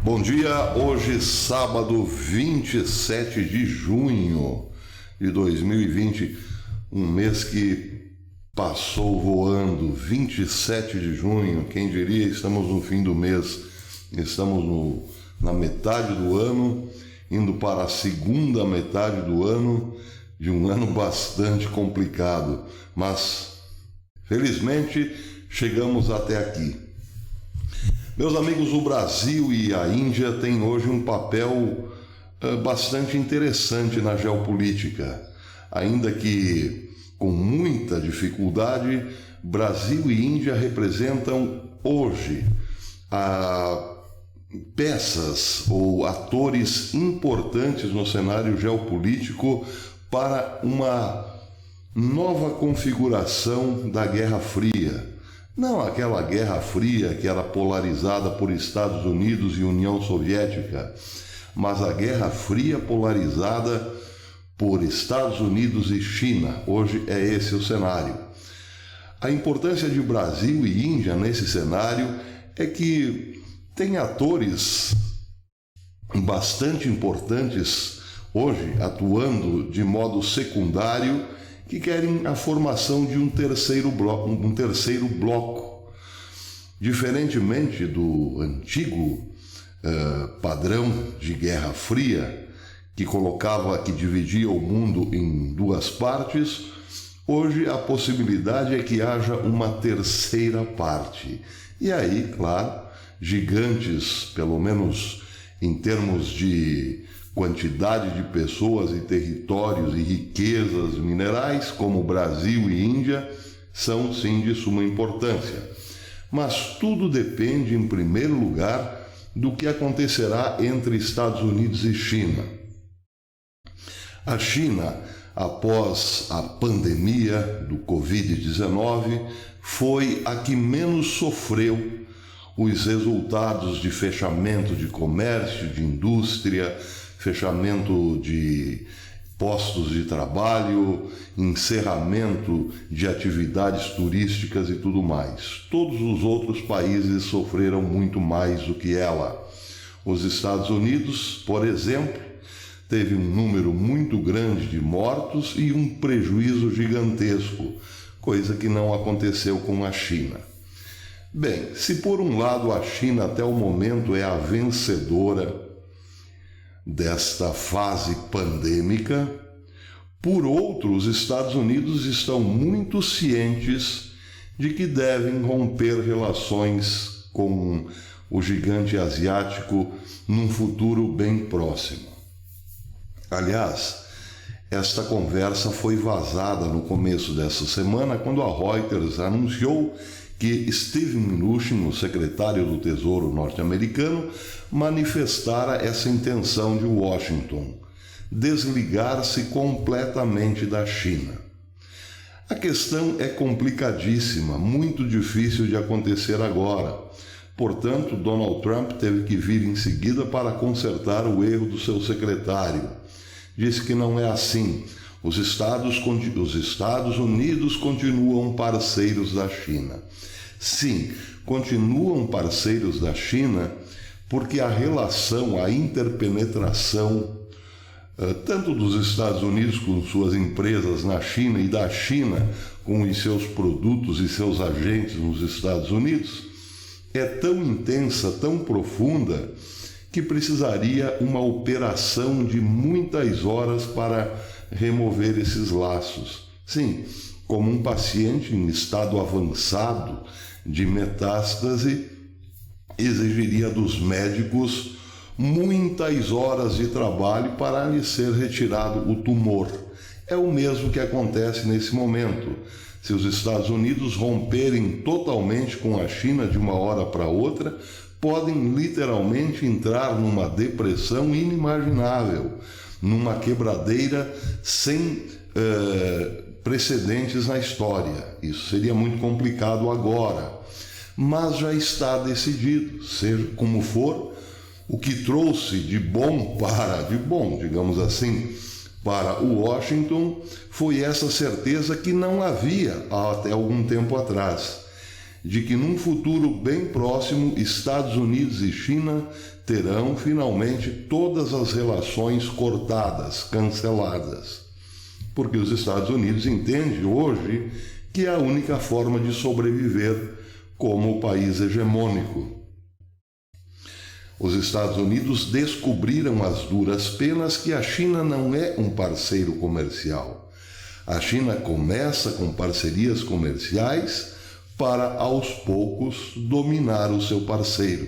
Bom dia, hoje sábado 27 de junho de 2020, um mês que passou voando, 27 de junho, quem diria, estamos no fim do mês, estamos na metade do ano, indo para a segunda metade do ano, de um ano bastante complicado, mas felizmente chegamos até aqui. Meus amigos, o Brasil e a Índia têm hoje um papel bastante interessante na geopolítica. Ainda que com muita dificuldade, Brasil e Índia representam hoje peças ou atores importantes no cenário geopolítico para uma nova configuração da Guerra Fria. Não aquela Guerra Fria que era polarizada por Estados Unidos e União Soviética, mas a Guerra Fria polarizada por Estados Unidos e China. Hoje é esse o cenário. A importância de Brasil e Índia nesse cenário é que tem atores bastante importantes hoje atuando de modo secundário que querem a formação de um terceiro bloco. Diferentemente do antigo padrão de Guerra Fria, que dividia o mundo em duas partes, hoje a possibilidade é que haja uma terceira parte. E aí, claro, gigantes, pelo menos em termos de quantidade de pessoas e territórios e riquezas minerais, como Brasil e Índia, são sim de suma importância. Mas tudo depende, em primeiro lugar, do que acontecerá entre Estados Unidos e China. A China, após a pandemia do Covid-19, foi a que menos sofreu os resultados de fechamento de comércio, de indústria, fechamento de postos de trabalho, encerramento de atividades turísticas e tudo mais. Todos os outros países sofreram muito mais do que ela. Os Estados Unidos, por exemplo, teve um número muito grande de mortos e um prejuízo gigantesco, coisa que não aconteceu com a China. Bem, se por um lado a China até o momento é a vencedora desta fase pandêmica, por outro, os Estados Unidos estão muito cientes de que devem romper relações com o gigante asiático num futuro bem próximo. Aliás, esta conversa foi vazada no começo dessa semana, quando a Reuters anunciou que Steven Mnuchin, o secretário do Tesouro norte-americano, manifestara essa intenção de Washington, desligar-se completamente da China. A questão é complicadíssima, muito difícil de acontecer agora. Portanto, Donald Trump teve que vir em seguida para consertar o erro do seu secretário. Disse que não é assim. Os Estados Unidos continuam parceiros da China. Sim, continuam parceiros da China porque a relação, a interpenetração, tanto dos Estados Unidos com suas empresas na China e da China com os seus produtos e seus agentes nos Estados Unidos, é tão intensa, tão profunda, que precisaria uma operação de muitas horas para remover esses laços. Sim, como um paciente em estado avançado de metástase, exigiria dos médicos muitas horas de trabalho para lhe ser retirado o tumor. É o mesmo que acontece nesse momento. Se os Estados Unidos romperem totalmente com a China de uma hora para outra, podem literalmente entrar numa depressão inimaginável, numa quebradeira sem precedentes na história. Isso seria muito complicado agora, mas já está decidido. Seja como for, o que trouxe de bom, digamos assim, para o Washington foi essa certeza que não havia até algum tempo atrás, de que num futuro bem próximo, Estados Unidos e China terão finalmente todas as relações cortadas, canceladas. Porque os Estados Unidos entendem hoje que é a única forma de sobreviver como país hegemônico. Os Estados Unidos descobriram às duras penas que a China não é um parceiro comercial. A China começa com parcerias comerciais para, aos poucos, dominar o seu parceiro.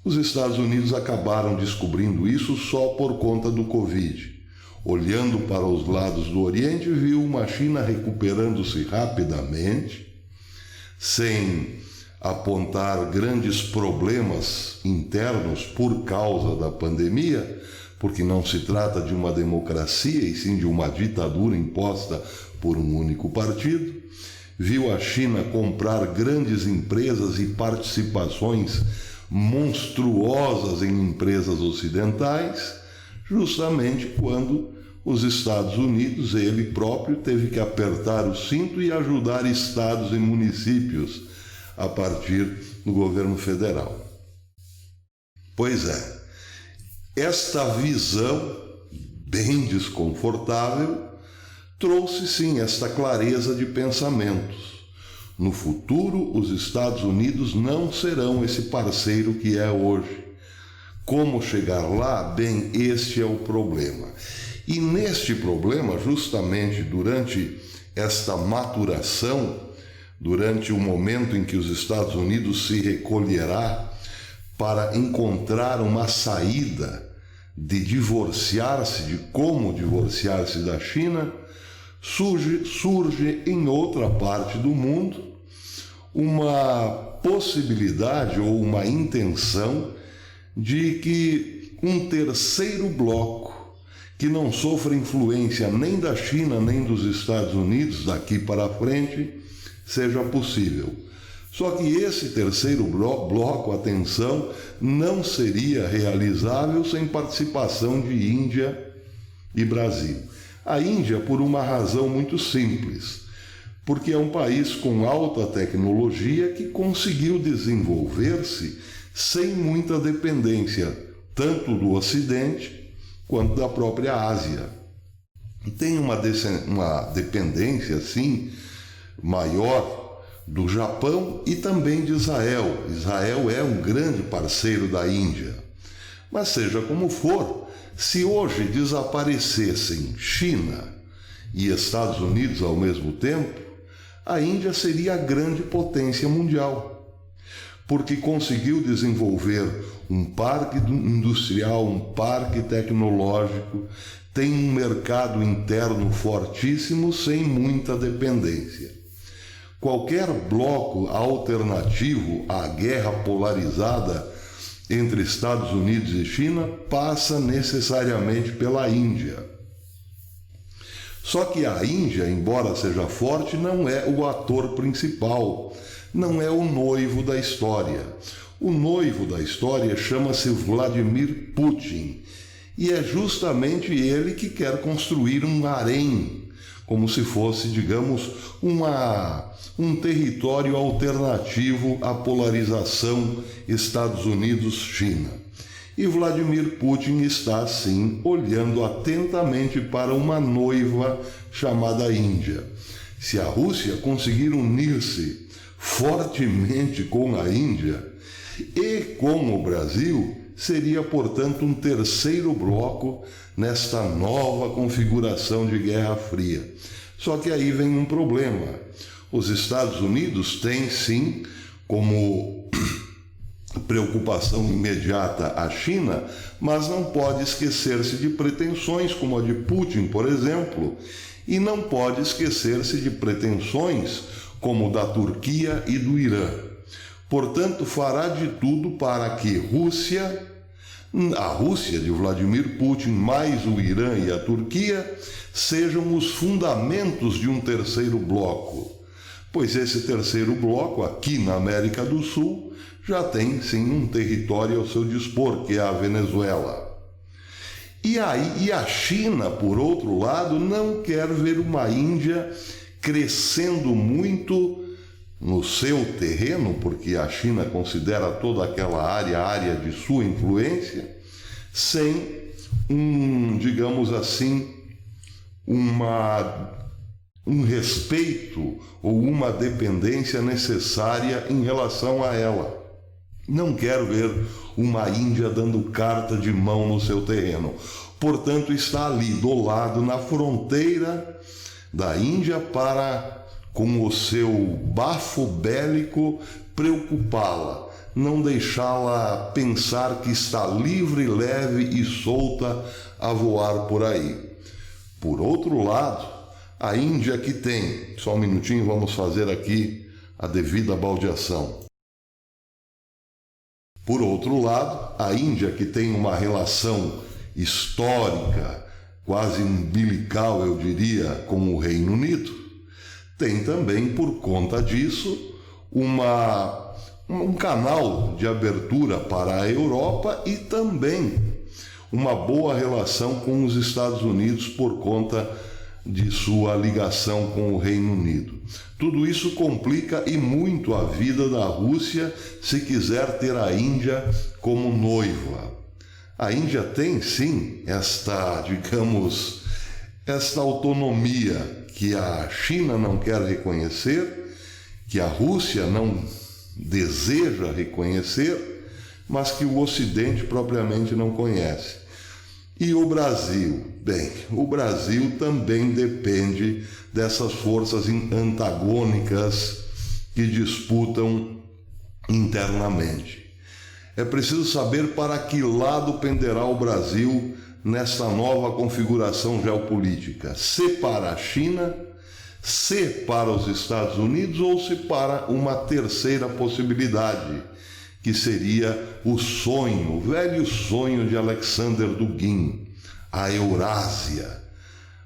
Os Estados Unidos acabaram descobrindo isso só por conta do Covid. Olhando para os lados do Oriente, viu uma China recuperando-se rapidamente, sem apontar grandes problemas internos por causa da pandemia, porque não se trata de uma democracia e sim de uma ditadura imposta por um único partido. Viu a China comprar grandes empresas e participações monstruosas em empresas ocidentais, justamente quando os Estados Unidos, ele próprio, teve que apertar o cinto e ajudar estados e municípios a partir do governo federal. Pois é, esta visão bem desconfortável trouxe sim esta clareza de pensamentos. No futuro, os Estados Unidos não serão esse parceiro que é hoje. Como chegar lá? Bem, este é o problema. E neste problema, justamente durante esta maturação, durante o momento em que os Estados Unidos se recolherá para encontrar uma saída de divorciar-se, de como divorciar-se da China, surge em outra parte do mundo uma possibilidade ou uma intenção de que um terceiro bloco, que não sofra influência nem da China nem dos Estados Unidos daqui para frente, seja possível. Só que esse terceiro bloco, atenção, não seria realizável sem participação de Índia e Brasil. A Índia, por uma razão muito simples, porque é um país com alta tecnologia que conseguiu desenvolver-se sem muita dependência, tanto do Ocidente quanto da própria Ásia. Tem uma dependência, assim, maior do Japão e também de Israel. Israel é um grande parceiro da Índia. Mas seja como for, se hoje desaparecessem China e Estados Unidos ao mesmo tempo, a Índia seria a grande potência mundial, porque conseguiu desenvolver um parque industrial, um parque tecnológico, tem um mercado interno fortíssimo sem muita dependência. Qualquer bloco alternativo à guerra polarizada entre Estados Unidos e China passa necessariamente pela Índia. Só que a Índia, embora seja forte, não é o ator principal, não é o noivo da história. O noivo da história chama-se Vladimir Putin, e é justamente ele que quer construir um harém, como se fosse, digamos, um território alternativo à polarização Estados Unidos-China. E Vladimir Putin está, sim, olhando atentamente para uma noiva chamada Índia. Se a Rússia conseguir unir-se fortemente com a Índia e com o Brasil, seria, portanto, um terceiro bloco nesta nova configuração de Guerra Fria. Só que aí vem um problema. Os Estados Unidos têm, sim, como preocupação imediata a China, mas não pode esquecer-se de pretensões como a de Putin, por exemplo, e não pode esquecer-se de pretensões como da Turquia e do Irã. Portanto, fará de tudo para que a Rússia de Vladimir Putin, mais o Irã e a Turquia, sejam os fundamentos de um terceiro bloco. Pois esse terceiro bloco, aqui na América do Sul, já tem sim um território ao seu dispor, que é a Venezuela. E a China, por outro lado, não quer ver uma Índia crescendo muito no seu terreno, porque a China considera toda aquela área de sua influência, sem digamos assim, um respeito ou uma dependência necessária em relação a ela. Não quer ver uma Índia dando carta de mão no seu terreno. Portanto, está ali do lado, na fronteira da Índia, para, com o seu bafo bélico, preocupá-la, não deixá-la pensar que está livre, leve e solta a voar por aí. Por outro lado, a Índia que tem, só um minutinho, vamos fazer aqui a devida baldeação. Por outro lado, a Índia que tem uma relação histórica, quase umbilical, eu diria, com o Reino Unido, tem também, por conta disso, um canal de abertura para a Europa e também uma boa relação com os Estados Unidos por conta de sua ligação com o Reino Unido. Tudo isso complica e muito a vida da Rússia se quiser ter a Índia como noiva. A Índia tem, sim, esta autonomia que a China não quer reconhecer, que a Rússia não deseja reconhecer, mas que o Ocidente propriamente não conhece. E o Brasil? Bem, o Brasil também depende dessas forças antagônicas que disputam internamente. É preciso saber para que lado penderá o Brasil nesta nova configuração geopolítica. Se para a China, se para os Estados Unidos ou se para uma terceira possibilidade, que seria o velho sonho de Alexander Dugin, a Eurásia.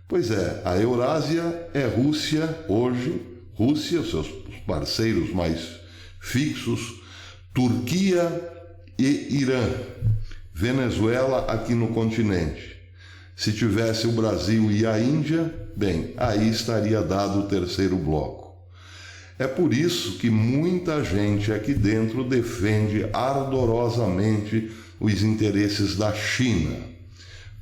Pois é, a Eurásia é Rússia hoje, Rússia, seus parceiros mais fixos, Turquia e Irã, Venezuela aqui no continente. Se tivesse o Brasil e a Índia, bem, aí estaria dado o terceiro bloco. É por isso que muita gente aqui dentro defende ardorosamente os interesses da China,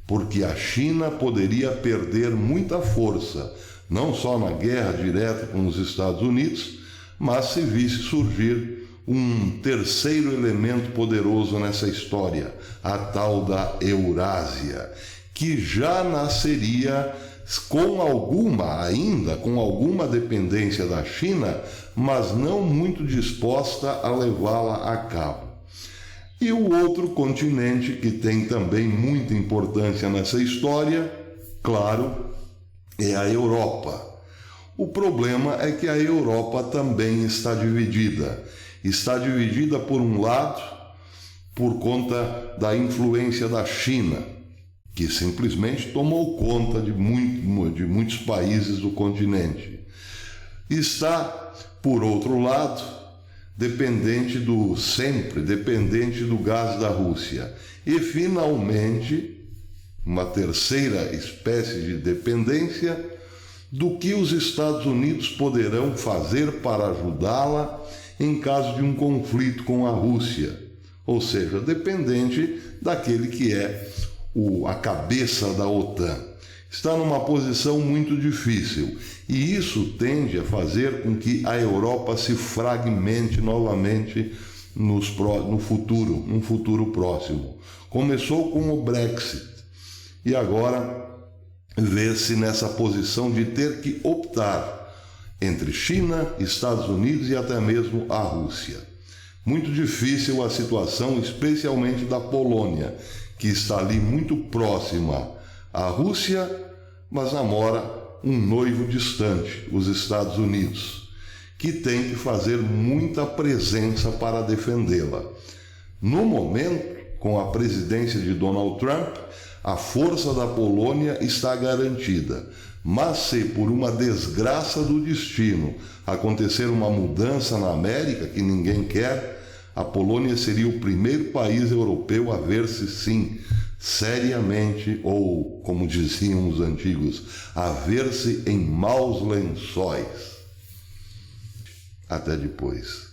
porque a China poderia perder muita força, não só na guerra direta com os Estados Unidos, mas se visse surgir um terceiro elemento poderoso nessa história, a tal da Eurásia, que já nasceria com alguma dependência da China, mas não muito disposta a levá-la a cabo. E o outro continente que tem também muita importância nessa história, claro, é a Europa. O problema é que a Europa também está dividida. Está dividida, por um lado, por conta da influência da China, que simplesmente tomou conta de muitos países do continente. Está, por outro lado, dependente do gás da Rússia. E, finalmente, uma terceira espécie de dependência do que os Estados Unidos poderão fazer para ajudá-la em caso de um conflito com a Rússia. Ou seja, dependente daquele que é a cabeça da OTAN. Está numa posição muito difícil e isso tende a fazer com que a Europa se fragmente novamente num futuro próximo. Começou com o Brexit e agora vê-se nessa posição de ter que optar entre China, Estados Unidos e até mesmo a Rússia. Muito difícil a situação, especialmente da Polônia, que está ali muito próxima à Rússia, mas namora um noivo distante, os Estados Unidos, que tem que fazer muita presença para defendê-la. No momento, com a presidência de Donald Trump, a força da Polônia está garantida, mas se por uma desgraça do destino acontecer uma mudança na América que ninguém quer, a Polônia seria o primeiro país europeu a ver-se, sim, seriamente, ou, como diziam os antigos, a ver-se em maus lençóis. Até depois.